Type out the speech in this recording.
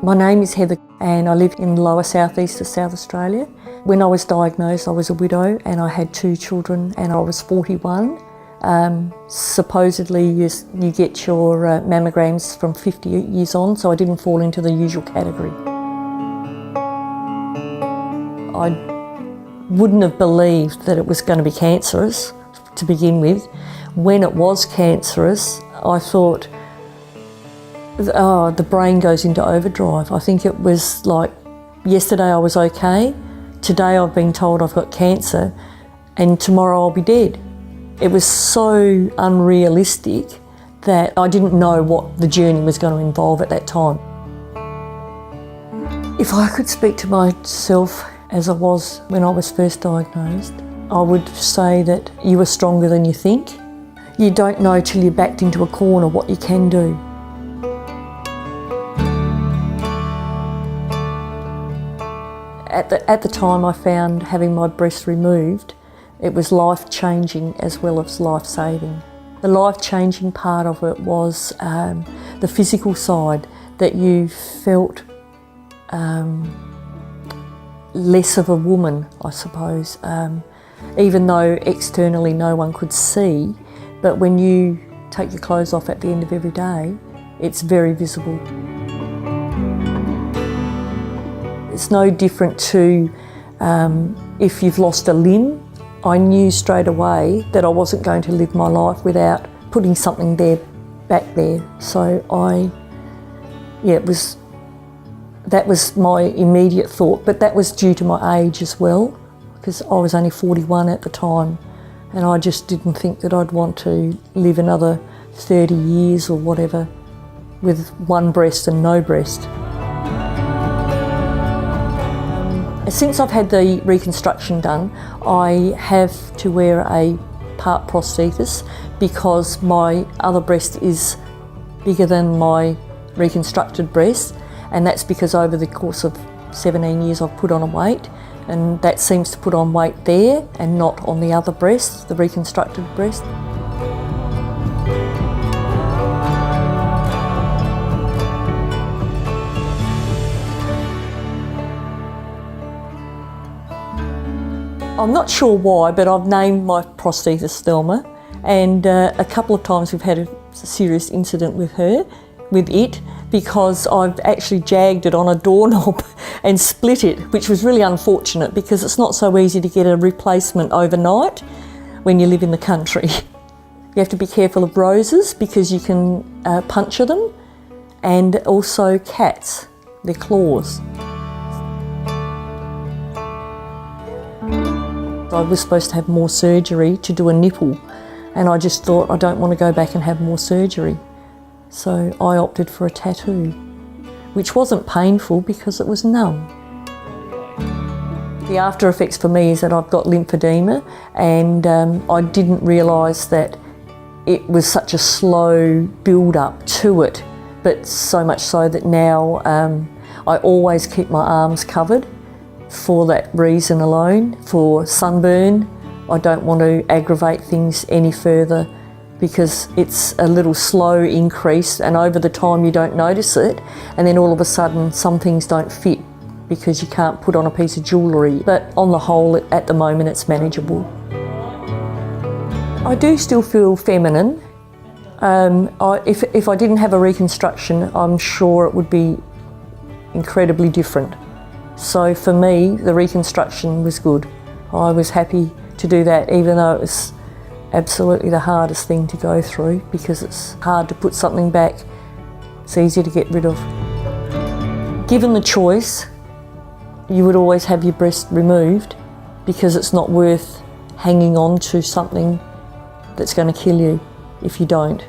My name is Heather and I live in the lower southeast of South Australia. When I was diagnosed, I was a widow and I had 2 children and I was 41. Supposedly you get your mammograms from 50 years on, so I didn't fall into the usual category. I wouldn't have believed that it was going to be cancerous to begin with. When it was cancerous, I thought, oh, the brain goes into overdrive. I think it was like, yesterday I was okay, today I've been told I've got cancer, and tomorrow I'll be dead. It was so unrealistic that I didn't know what the journey was going to involve at that time. If I could speak to myself as I was when I was first diagnosed, I would say that you are stronger than you think. You don't know till you're backed into a corner what you can do. At the time I found having my breast removed, it was life-changing as well as life-saving. The life-changing part of it was the physical side, that you felt less of a woman, I suppose, even though externally no one could see, but when you take your clothes off at the end of every day, it's very visible. It's no different to if you've lost a limb. I knew straight away that I wasn't going to live my life without putting something back there. So that was my immediate thought, but that was due to my age as well, because I was only 41 at the time, and I just didn't think that I'd want to live another 30 years or whatever with one breast and no breast. Since I've had the reconstruction done, I have to wear a part prosthesis because my other breast is bigger than my reconstructed breast, and that's because over the course of 17 years I've put on a weight, and that seems to put on weight there and not on the other breast, the reconstructed breast. I'm not sure why, but I've named my prosthesis Thelma, and a couple of times we've had a serious incident with it, because I've actually jagged it on a doorknob and split it, which was really unfortunate because it's not so easy to get a replacement overnight when you live in the country. You have to be careful of roses because you can puncture them, and also cats, their claws. I was supposed to have more surgery to do a nipple, and I just thought I don't want to go back and have more surgery. So I opted for a tattoo, which wasn't painful because it was numb. The after effects for me is that I've got lymphoedema, and I didn't realise that it was such a slow build-up to it, but so much so that now I always keep my arms covered. For that reason alone, for sunburn, I don't want to aggravate things any further because it's a little slow increase, and over the time you don't notice it, and then all of a sudden some things don't fit because you can't put on a piece of jewellery. But on the whole, at the moment, it's manageable. I do still feel feminine. If I didn't have a reconstruction, I'm sure it would be incredibly different. So for me, the reconstruction was good. I was happy to do that, even though it was absolutely the hardest thing to go through, because it's hard to put something back. It's easier to get rid of. Given the choice, you would always have your breast removed because it's not worth hanging on to something that's going to kill you if you don't.